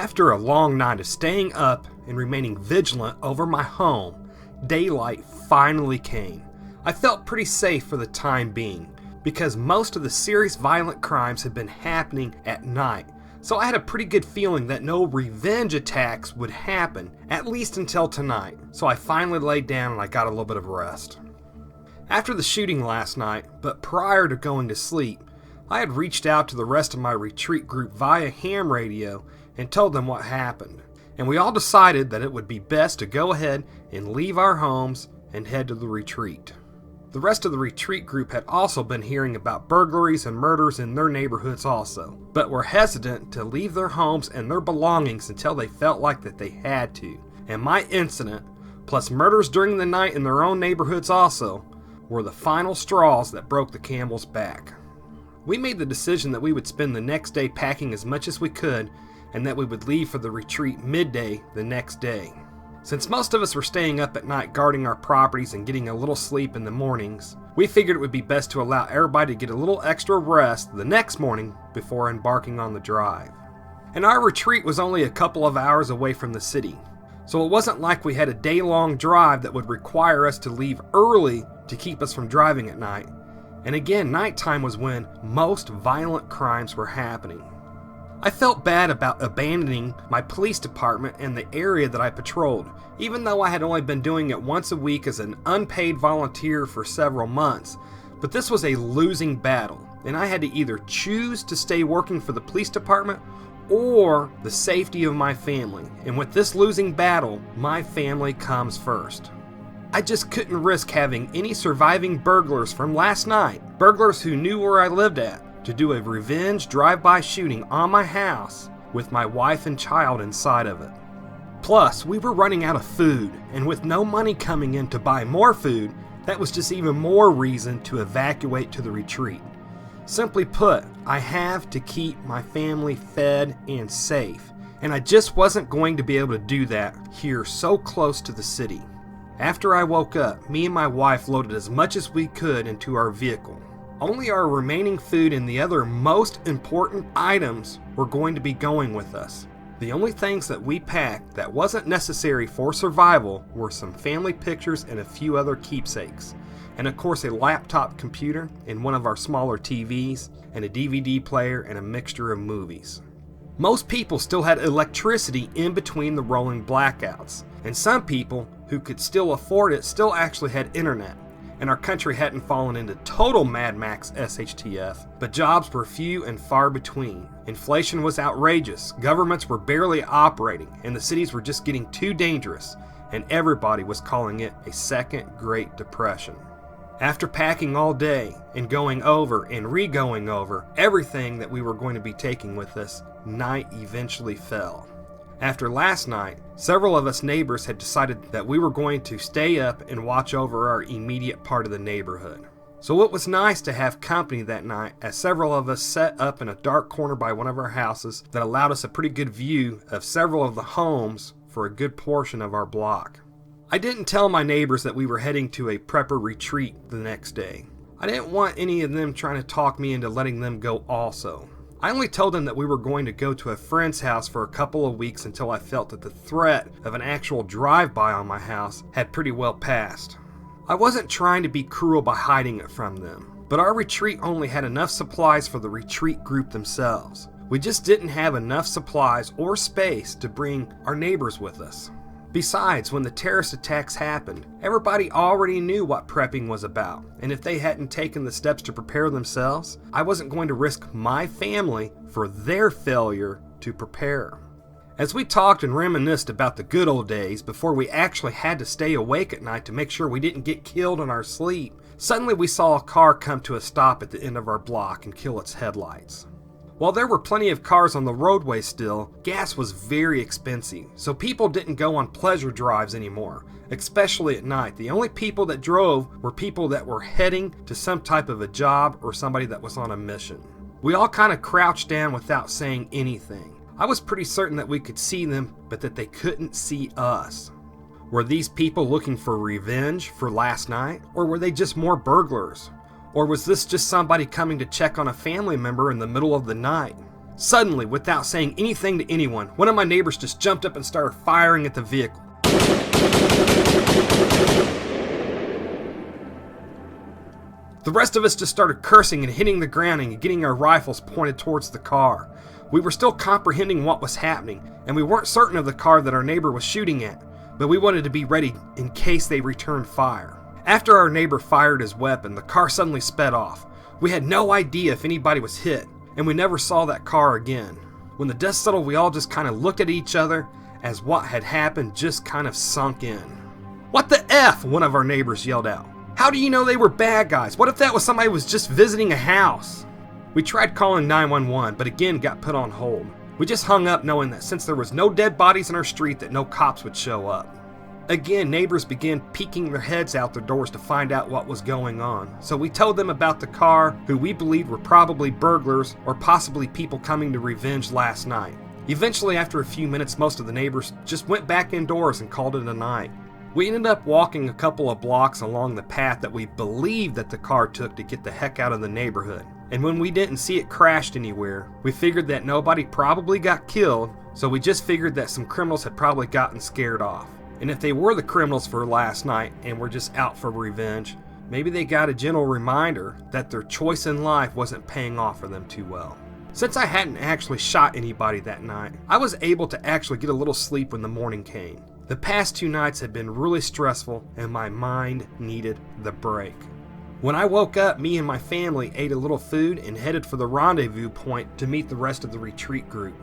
After a long night of staying up and remaining vigilant over my home, daylight finally came. I felt pretty safe for the time being, because most of the serious violent crimes had been happening at night, so I had a pretty good feeling that no revenge attacks would happen, at least until tonight. So I finally laid down and I got a little bit of rest. After the shooting last night, but prior to going to sleep, I had reached out to the rest of my retreat group via ham radio and told them what happened, and we all decided that it would be best to go ahead and leave our homes and head to the retreat. The rest of the retreat group had also been hearing about burglaries and murders in their neighborhoods also, but were hesitant to leave their homes and their belongings until they felt like that they had to. And my incident, plus murders during the night in their own neighborhoods also, were the final straws that broke the camel's back. We made the decision that we would spend the next day packing as much as we could and that we would leave for the retreat midday the next day. Since most of us were staying up at night guarding our properties and getting a little sleep in the mornings, we figured it would be best to allow everybody to get a little extra rest the next morning before embarking on the drive. And our retreat was only a couple of hours away from the city, so it wasn't like we had a day-long drive that would require us to leave early to keep us from driving at night. And again, nighttime was when most violent crimes were happening. I felt bad about abandoning my police department and the area that I patrolled, even though I had only been doing it once a week as an unpaid volunteer for several months. But this was a losing battle, and I had to either choose to stay working for the police department or the safety of my family. And with this losing battle, my family comes first. I just couldn't risk having any surviving burglars from last night, burglars who knew where I lived at, to do a revenge drive-by shooting on my house with my wife and child inside of it. Plus, we were running out of food, and with no money coming in to buy more food, that was just even more reason to evacuate to the retreat. Simply put, I have to keep my family fed and safe, and I just wasn't going to be able to do that here so close to the city. After I woke up, me and my wife loaded as much as we could into our vehicle. Only our remaining food and the other most important items were going to be going with us. The only things that we packed that wasn't necessary for survival were some family pictures and a few other keepsakes. And of course a laptop computer and one of our smaller TVs and a DVD player and a mixture of movies. Most people still had electricity in between the rolling blackouts, and some people who could still afford it still actually had internet. And our country hadn't fallen into total Mad Max SHTF, but jobs were few and far between. Inflation was outrageous, governments were barely operating, and the cities were just getting too dangerous, and everybody was calling it a second Great Depression. After packing all day and going over and re-going over everything that we were going to be taking with us, night eventually fell. After last night, several of us neighbors had decided that we were going to stay up and watch over our immediate part of the neighborhood. So it was nice to have company that night, as several of us set up in a dark corner by one of our houses that allowed us a pretty good view of several of the homes for a good portion of our block. I didn't tell my neighbors that we were heading to a prepper retreat the next day. I didn't want any of them trying to talk me into letting them go also. I only told them that we were going to go to a friend's house for a couple of weeks until I felt that the threat of an actual drive-by on my house had pretty well passed. I wasn't trying to be cruel by hiding it from them, but our retreat only had enough supplies for the retreat group themselves. We just didn't have enough supplies or space to bring our neighbors with us. Besides, when the terrorist attacks happened, everybody already knew what prepping was about, and if they hadn't taken the steps to prepare themselves, I wasn't going to risk my family for their failure to prepare. As we talked and reminisced about the good old days before we actually had to stay awake at night to make sure we didn't get killed in our sleep, suddenly we saw a car come to a stop at the end of our block and kill its headlights. While there were plenty of cars on the roadway still, gas was very expensive, so people didn't go on pleasure drives anymore, especially at night. The only people that drove were people that were heading to some type of a job or somebody that was on a mission. We all kind of crouched down without saying anything. I was pretty certain that we could see them, but that they couldn't see us. Were these people looking for revenge for last night, or were they just more burglars? Or was this just somebody coming to check on a family member in the middle of the night? Suddenly, without saying anything to anyone, one of my neighbors just jumped up and started firing at the vehicle. The rest of us just started cursing and hitting the ground and getting our rifles pointed towards the car. We were still comprehending what was happening, and we weren't certain of the car that our neighbor was shooting at, but we wanted to be ready in case they returned fire. After our neighbor fired his weapon, the car suddenly sped off. We had no idea if anybody was hit, and we never saw that car again. When the dust settled, we all just kind of looked at each other as what had happened just kind of sunk in. "What the F?" one of our neighbors yelled out. "How do you know they were bad guys? What if that was somebody who was just visiting a house?" We tried calling 911, but again got put on hold. We just hung up knowing that since there was no dead bodies in our street that no cops would show up. Again, neighbors began peeking their heads out their doors to find out what was going on. So we told them about the car, who we believed were probably burglars or possibly people coming to revenge last night. Eventually, after a few minutes, most of the neighbors just went back indoors and called it a night. We ended up walking a couple of blocks along the path that we believed that the car took to get the heck out of the neighborhood. And when we didn't see it crashed anywhere, we figured that nobody probably got killed, so we just figured that some criminals had probably gotten scared off. And if they were the criminals for last night and were just out for revenge, maybe they got a gentle reminder that their choice in life wasn't paying off for them too well. Since I hadn't actually shot anybody that night, I was able to actually get a little sleep when the morning came. The past 2 nights had been really stressful and my mind needed the break. When I woke up, me and my family ate a little food and headed for the rendezvous point to meet the rest of the retreat group.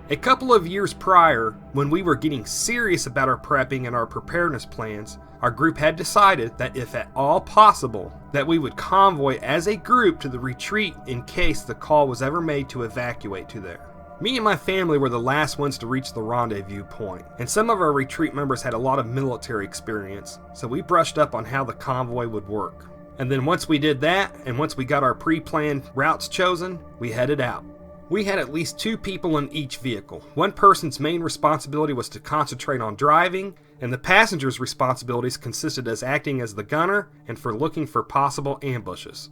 A couple of years prior, when we were getting serious about our prepping and our preparedness plans, our group had decided that if at all possible, that we would convoy as a group to the retreat in case the call was ever made to evacuate to there. Me and my family were the last ones to reach the rendezvous point, and some of our retreat members had a lot of military experience, so we brushed up on how the convoy would work. And then once we did that, and once we got our pre-planned routes chosen, we headed out. We had at least 2 people in each vehicle. One person's main responsibility was to concentrate on driving, and the passenger's responsibilities consisted as acting as the gunner and for looking for possible ambushes.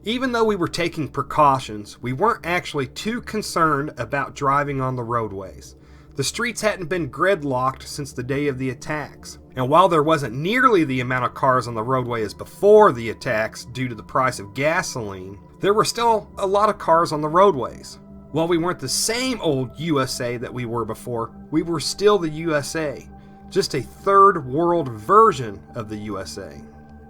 Even though we were taking precautions, we weren't actually too concerned about driving on the roadways. The streets hadn't been gridlocked since the day of the attacks, and while there wasn't nearly the amount of cars on the roadway as before the attacks due to the price of gasoline, there were still a lot of cars on the roadways. While we weren't the same old USA that we were before, we were still the USA, just a third world version of the USA.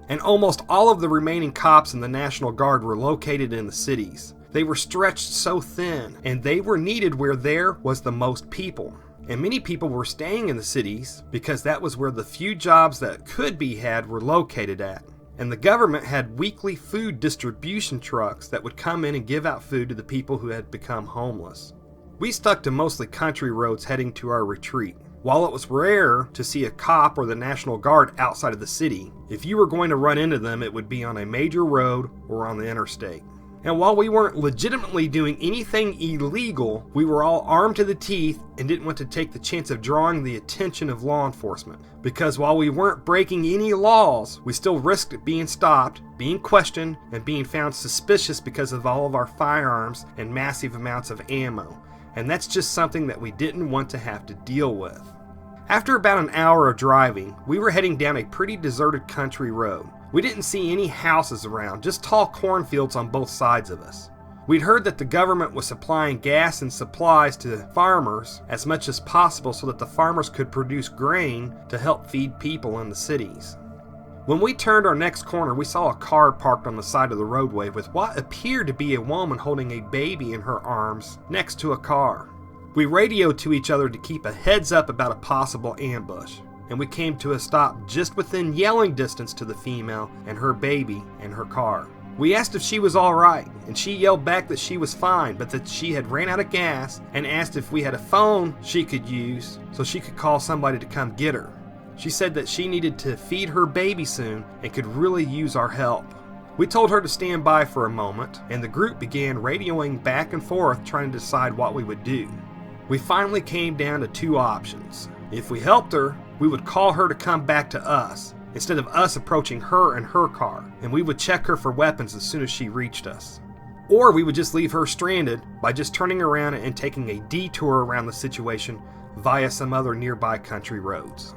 And almost all of the remaining cops in the National Guard were located in the cities. They were stretched so thin, and they were needed where there was the most people. And many people were staying in the cities because that was where the few jobs that could be had were located at. And the government had weekly food distribution trucks that would come in and give out food to the people who had become homeless. We stuck to mostly country roads heading to our retreat. While it was rare to see a cop or the National Guard outside of the city, if you were going to run into them, it would be on a major road or on the interstate. And while we weren't legitimately doing anything illegal, we were all armed to the teeth and didn't want to take the chance of drawing the attention of law enforcement. Because while we weren't breaking any laws, we still risked being stopped, being questioned, and being found suspicious because of all of our firearms and massive amounts of ammo. And that's just something that we didn't want to have to deal with. After about an hour of driving, we were heading down a pretty deserted country road. We didn't see any houses around, just tall cornfields on both sides of us. We'd heard that the government was supplying gas and supplies to farmers as much as possible so that the farmers could produce grain to help feed people in the cities. When we turned our next corner, we saw a car parked on the side of the roadway with what appeared to be a woman holding a baby in her arms next to a car. We radioed to each other to keep a heads up about a possible ambush, and we came to a stop just within yelling distance to the female and her baby and her car. We asked if she was alright, and she yelled back that she was fine, but that she had ran out of gas, and asked if we had a phone she could use so she could call somebody to come get her. She said that she needed to feed her baby soon and could really use our help. We told her to stand by for a moment, and the group began radioing back and forth trying to decide what we would do. We finally came down to 2 options. If we helped her, we would call her to come back to us, instead of us approaching her and her car, and we would check her for weapons as soon as she reached us. Or we would just leave her stranded by just turning around and taking a detour around the situation via some other nearby country roads.